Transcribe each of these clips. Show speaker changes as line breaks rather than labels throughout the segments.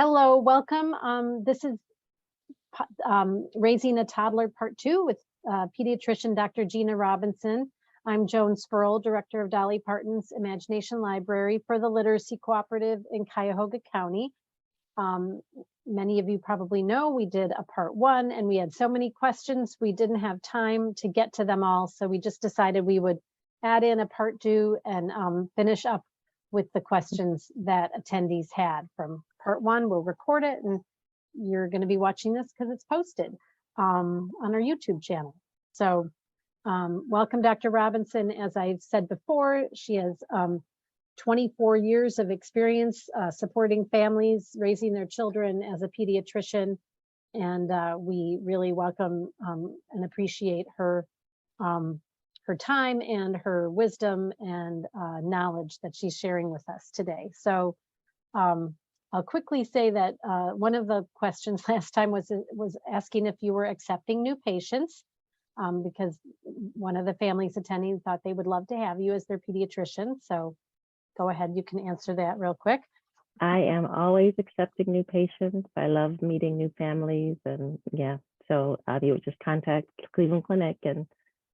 Hello, welcome. This is Raising a Toddler Part 2 with pediatrician Dr. Gina Robinson. I'm Joan Spurl, Director of Dolly Parton's Imagination Library for the Literacy Cooperative in Cuyahoga County. Many of you probably know we did a Part 1 and we had so many questions we didn't have time to get to them all, so we just decided we would add in a Part 2 and finish up with the questions that attendees had from Part 1. We'll record it and you're going to be watching this because it's posted on our YouTube channel. So welcome, Dr. Robinson. As I've said before, she has 24 years of experience supporting families, raising their children as a pediatrician. And we really welcome and appreciate her time and her wisdom and knowledge that she's sharing with us today. So I'll quickly say that one of the questions last time was asking if you were accepting new patients, because one of the families attending thought they would love to have you as their pediatrician. So go ahead, you can answer that real quick.
I am always accepting new patients. I love meeting new families, and yeah, so you would just contact Cleveland Clinic and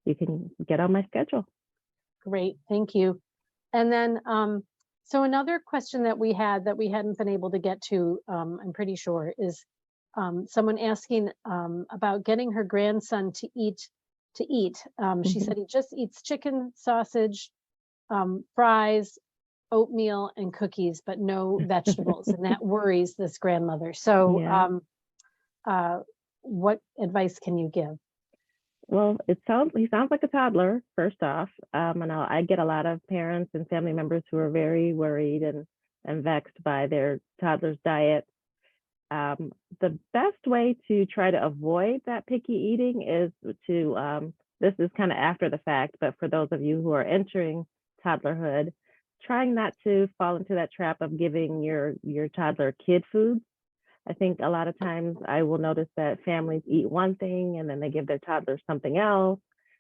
you can get on my schedule.
Great, thank you. And then, so another question that we had that we hadn't been able to get to, I'm pretty sure, is someone asking about getting her grandson to eat. She said he just eats chicken, sausage, fries, oatmeal, and cookies, but no vegetables, and that worries this grandmother. So yeah. What advice can you give?
Well, he sounds like a toddler, first off. And I get a lot of parents and family members who are very worried and vexed by their toddler's diet. The best way to try to avoid that picky eating is to, this is kind of after the fact, but for those of you who are entering toddlerhood, trying not to fall into that trap of giving your toddler kid foods. I think a lot of times I will notice that families eat one thing and then they give their toddlers something else.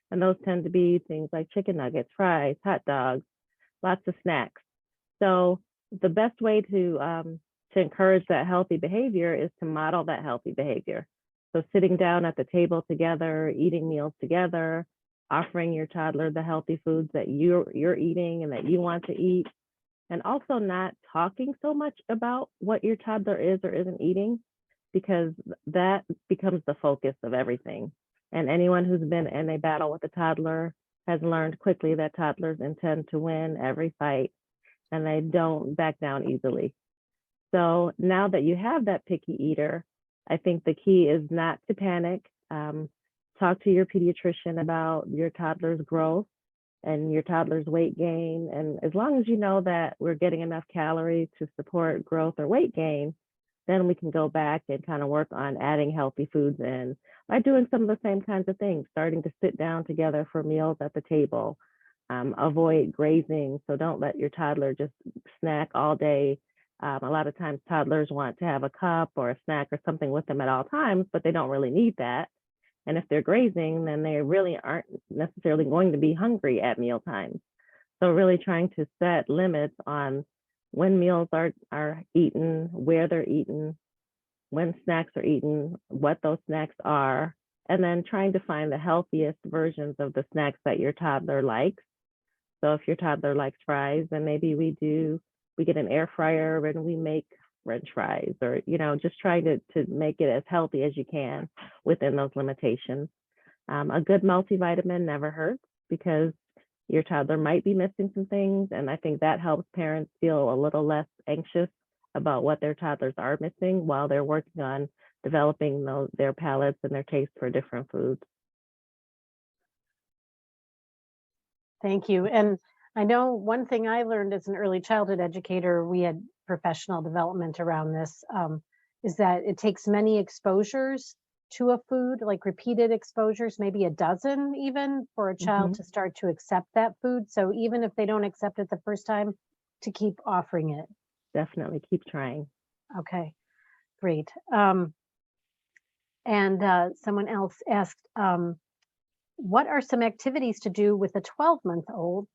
And those tend to be things like chicken nuggets, fries, hot dogs, lots of snacks. So the best way to encourage that healthy behavior is to model that healthy behavior. So sitting down at the table together, eating meals together, offering your toddler the healthy foods that you're eating and that you want to eat. And also not talking so much about what your toddler is or isn't eating, because that becomes the focus of everything. And anyone who's been in a battle with a toddler has learned quickly that toddlers intend to win every fight and they don't back down easily. So now that you have that picky eater, I think the key is not to panic. Talk to your pediatrician about your toddler's growth and your toddler's weight gain. And as long as you know that we're getting enough calories to support growth or weight gain, then we can go back and kind of work on adding healthy foods in by doing some of the same kinds of things, starting to sit down together for meals at the table, avoid grazing. So don't let your toddler just snack all day. A lot of times toddlers want to have a cup or a snack or something with them at all times, but they don't really need that. And if they're grazing, then they really aren't necessarily going to be hungry at meal times. So really trying to set limits on when meals are eaten, where they're eaten, when snacks are eaten, what those snacks are, and then trying to find the healthiest versions of the snacks that your toddler likes. So if your toddler likes fries, then maybe we get an air fryer and we make French fries, or just try to make it as healthy as you can within those limitations. A good multivitamin never hurts, because your toddler might be missing some things, and I think that helps parents feel a little less anxious about what their toddlers are missing while they're working on developing their palates and their taste for different foods.
Thank you. And I know one thing I learned as an early childhood educator, we had professional development around this, is that it takes many exposures to a food, like repeated exposures, maybe a dozen even, for a child to start to accept that food. So even if they don't accept it the first time, to keep offering it.
Definitely keep trying.
Okay, great. And someone else asked, what are some activities to do with a 12-month-old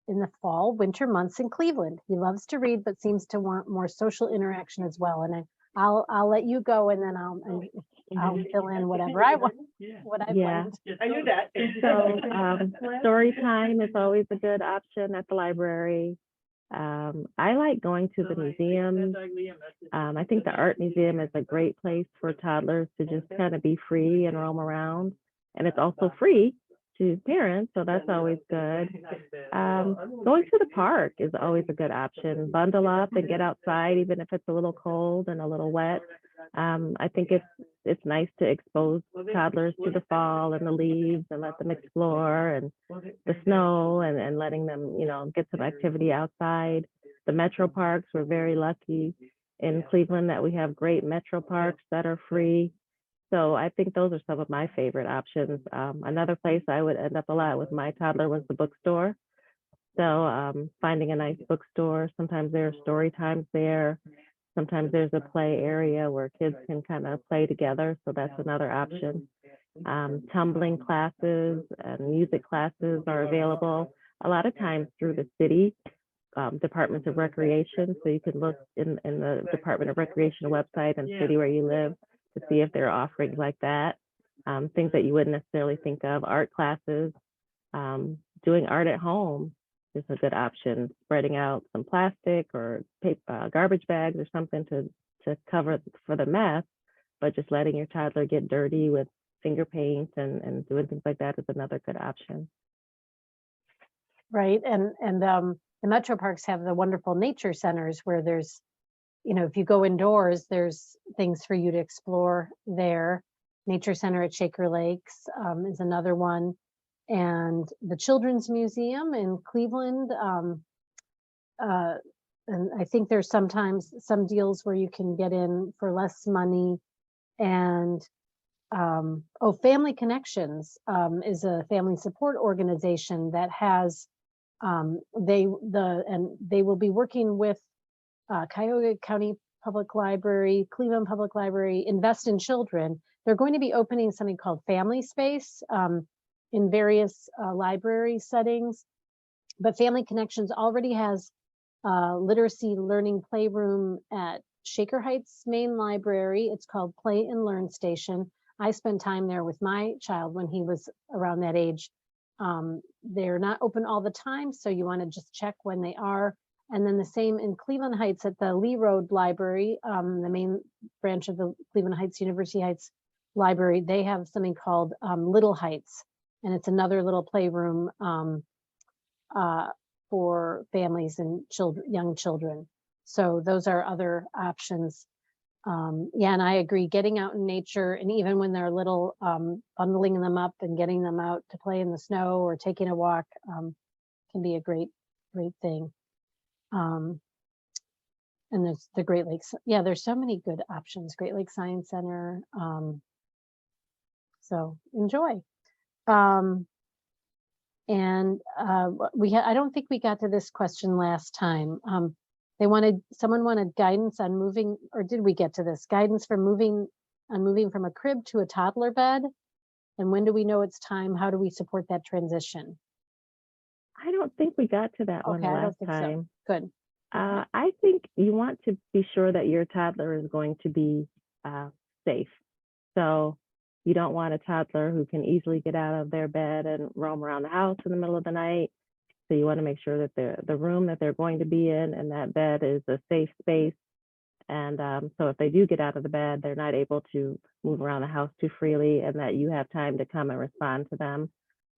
in the fall, winter months in Cleveland? He loves to read, but seems to want more social interaction as well. And I'll let you go, and then I'll fill in whatever I want, what I
Yeah.
planned.
I knew that.
So story time is always a good option at the library. I like going to the museums. I think the art museum is a great place for toddlers to just kind of be free and roam around. And it's also free to parents, so that's always good. Going to the park is always a good option. Bundle up and get outside, even if it's a little cold and a little wet. I think it's nice to expose toddlers to the fall and the leaves and let them explore and the snow and letting them, get some activity outside. The metro parks, we're very lucky in Cleveland that we have great metro parks that are free. So I think those are some of my favorite options. Another place I would end up a lot with my toddler was the bookstore. So finding a nice bookstore, sometimes there are story times there. Sometimes there's a play area where kids can kind of play together. So that's another option. Tumbling classes and music classes are available a lot of times through the city departments of recreation. So you can look in the Department of Recreation website and city where you live to see if there are offerings like that. Things that you wouldn't necessarily think of, art classes, doing art at home is a good option. Spreading out some plastic or paper, garbage bags or something to cover for the mess, but just letting your toddler get dirty with finger paint and doing things like that is another good option.
Right, and the metro parks have the wonderful nature centers where there's, if you go indoors, there's things for you to explore there. Nature Center at Shaker Lakes is another one. And the Children's Museum in Cleveland. And I think there's sometimes some deals where you can get in for less money. And Family Connections is a family support organization that has they will be working with Cuyahoga County Public Library, Cleveland Public Library, Invest in Children. They're going to be opening something called Family Space in various library settings. But Family Connections already has literacy learning playroom at Shaker Heights Main Library. It's called Play and Learn Station. I spent time there with my child when he was around that age. They're not open all the time, so you want to just check when they are. And then the same in Cleveland Heights at the Lee Road Library, the main branch of the Cleveland Heights University Heights Library. They have something called Little Heights, and it's another little playroom for families and young children. So those are other options. Yeah, and I agree, getting out in nature, and even when they're little, bundling them up and getting them out to play in the snow or taking a walk can be a great thing. And there's the Great Lakes. Yeah, there's so many good options. Great Lakes Science Center. So enjoy. And I don't think we got to this question last time. Someone wanted guidance on moving, or did we get to this? Guidance for moving from a crib to a toddler bed. And when do we know it's time? How do we support that transition?
I don't think we got to that one
Okay, I don't
last
think
time.
so. Good.
I think you want to be sure that your toddler is going to be safe. So you don't want a toddler who can easily get out of their bed and roam around the house in the middle of the night. So you want to make sure that the room that they're going to be in and that bed is a safe space. And so if they do get out of the bed, they're not able to move around the house too freely, and that you have time to come and respond to them.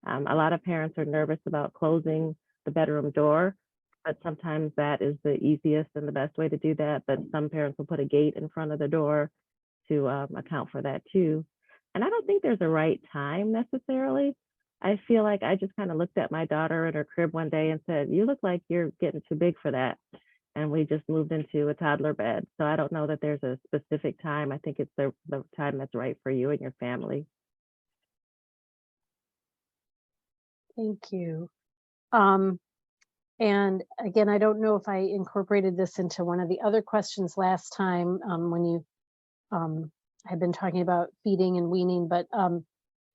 A lot of parents are nervous about closing the bedroom door, but sometimes that is the easiest and the best way to do that. But some parents will put a gate in front of the door to account for that too. And I don't think there's a right time necessarily. I feel like I just kind of looked at my daughter in her crib one day and said, "You look like you're getting too big for that." And we just moved into a toddler bed. So I don't know that there's a specific time. I think it's the time that's right for you and your family.
Thank you. And again, I don't know if I incorporated this into one of the other questions last time when you had been talking about feeding and weaning, but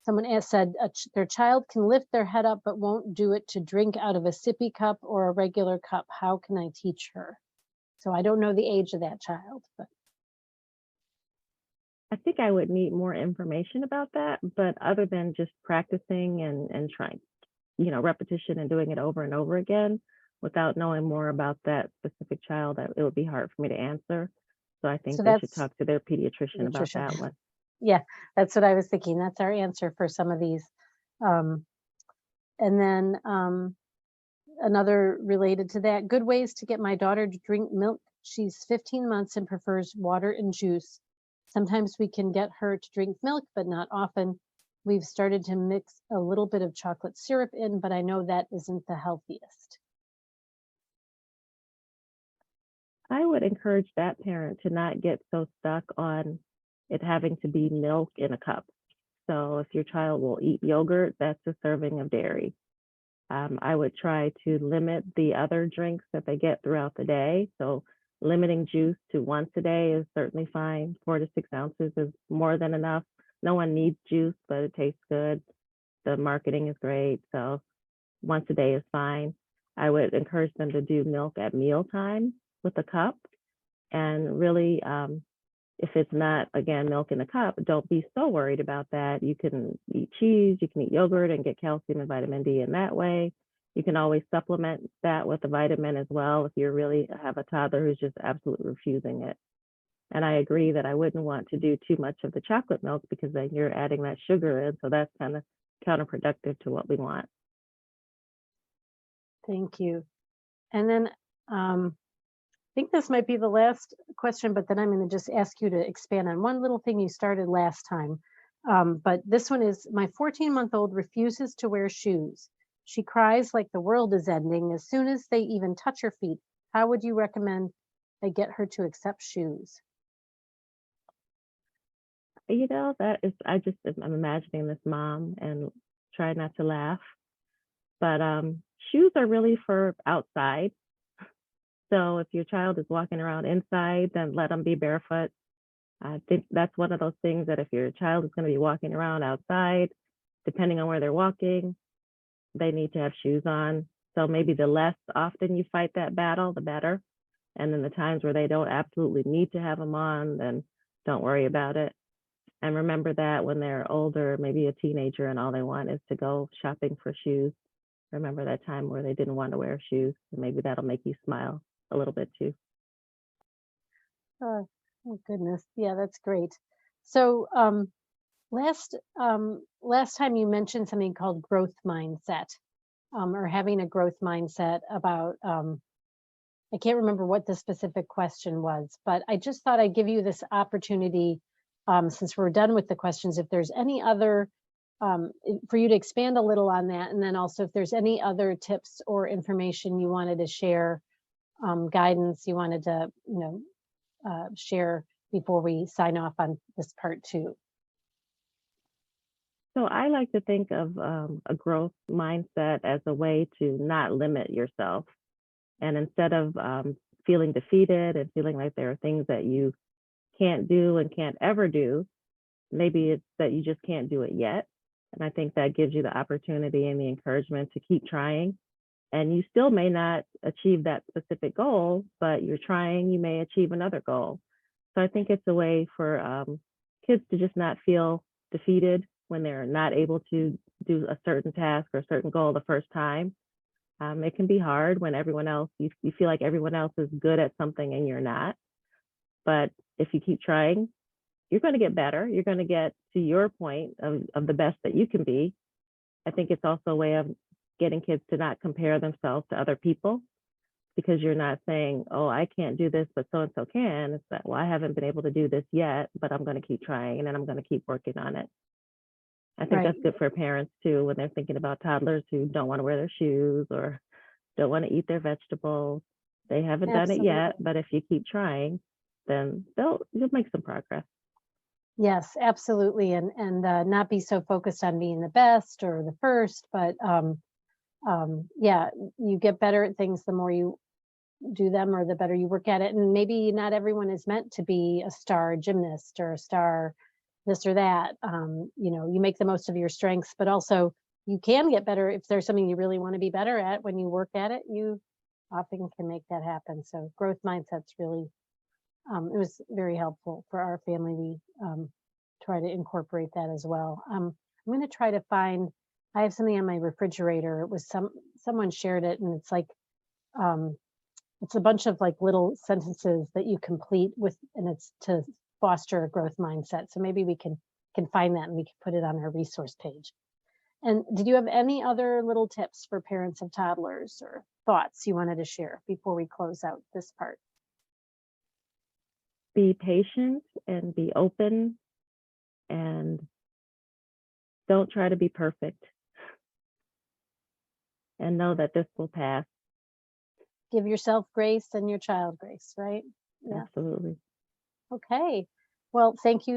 someone said their child can lift their head up but won't do it to drink out of a sippy cup or a regular cup. How can I teach her? So I don't know the age of that child, but
I think I would need more information about that, but other than just practicing and trying, repetition and doing it over and over again, without knowing more about that specific child, that it would be hard for me to answer. So I think
So
they should
that's
talk to their pediatrician about
nutrition.
that one.
Yeah, that's what I was thinking. That's our answer for some of these. Um, and then another related to that, good ways to get my daughter to drink milk. She's 15 months and prefers water and juice. Sometimes we can get her to drink milk, but not often. We've started to mix a little bit of chocolate syrup in, but I know that isn't the healthiest.
I would encourage that parent to not get so stuck on it having to be milk in a cup. So if your child will eat yogurt, that's a serving of dairy. I would try to limit the other drinks that they get throughout the day. So limiting juice to once a day is certainly fine. 4 to 6 ounces is more than enough. No one needs juice, but it tastes good. The marketing is great. So once a day is fine. I would encourage them to do milk at mealtime with a cup. And really, if it's not, again, milk in a cup, don't be so worried about that. You can eat cheese, you can eat yogurt and get calcium and vitamin D in that way. You can always supplement that with a vitamin as well if you really have a toddler who's just absolutely refusing it. And I agree that I wouldn't want to do too much of the chocolate milk because then you're adding that sugar in. So that's kind of counterproductive to what we want.
Thank you. And then I think this might be the last question, but then I'm going to just ask you to expand on one little thing you started last time. But this one is, my 14-month-old refuses to wear shoes. She cries like the world is ending as soon as they even touch her feet. How would you recommend I get her to accept shoes?
That is, I'm imagining this mom and try not to laugh. But shoes are really for outside. So if your child is walking around inside, then let them be barefoot. I think that's one of those things that if your child is going to be walking around outside, depending on where they're walking, they need to have shoes on. So maybe the less often you fight that battle, the better. And then the times where they don't absolutely need to have them on, then don't worry about it. And remember that when they're older, maybe a teenager, and all they want is to go shopping for shoes. Remember that time where they didn't want to wear shoes. And maybe that'll make you smile a little bit too.
Oh goodness. Yeah, that's great. So last time you mentioned something called growth mindset, or having a growth mindset about I can't remember what the specific question was, but I just thought I'd give you this opportunity, since we're done with the questions, if there's any other, for you to expand a little on that, and then also if there's any other tips or information you wanted to share, guidance you wanted to, share before we sign off on this part 2.
So I like to think of a growth mindset as a way to not limit yourself. And instead of feeling defeated and feeling like there are things that you can't do and can't ever do, maybe it's that you just can't do it yet. And I think that gives you the opportunity and the encouragement to keep trying. And you still may not achieve that specific goal, but you're trying, you may achieve another goal. So I think it's a way for kids to just not feel defeated when they're not able to do a certain task or a certain goal the first time. It can be hard when everyone else, you feel like everyone else is good at something and you're not. But if you keep trying, you're going to get better. You're going to get to your point of the best that you can be. I think it's also a way of getting kids to not compare themselves to other people, because you're not saying, oh, I can't do this, but so-and-so can. It's that, well, I haven't been able to do this yet, but I'm going to keep trying and then I'm going to keep working on it. I think
Right.
that's good for parents too, when they're thinking about toddlers who don't want to wear their shoes or don't want to eat their vegetables. They haven't done it yet,
Absolutely.
but if you keep trying, then you'll make some progress.
Yes, absolutely. And not be so focused on being the best or the first, but yeah, you get better at things the more you do them, or the better you work at it. And maybe not everyone is meant to be a star gymnast or a star this or that. You make the most of your strengths, but also you can get better if there's something you really want to be better at. When you work at it, you often can make that happen. So growth mindset's really, it was very helpful for our family. We try to incorporate that as well. I'm going to try to find, I have something on my refrigerator. It was someone shared it, and it's like, it's a bunch of like little sentences that you complete with, and it's to foster a growth mindset. So maybe we can find that and we can put it on our resource page. And did you have any other little tips for parents of toddlers or thoughts you wanted to share before we close out this part?
Be patient and be open, and don't try to be perfect. And know that this will pass.
Give yourself grace and your child grace, right? Yeah.
Absolutely.
Okay. Well, thank you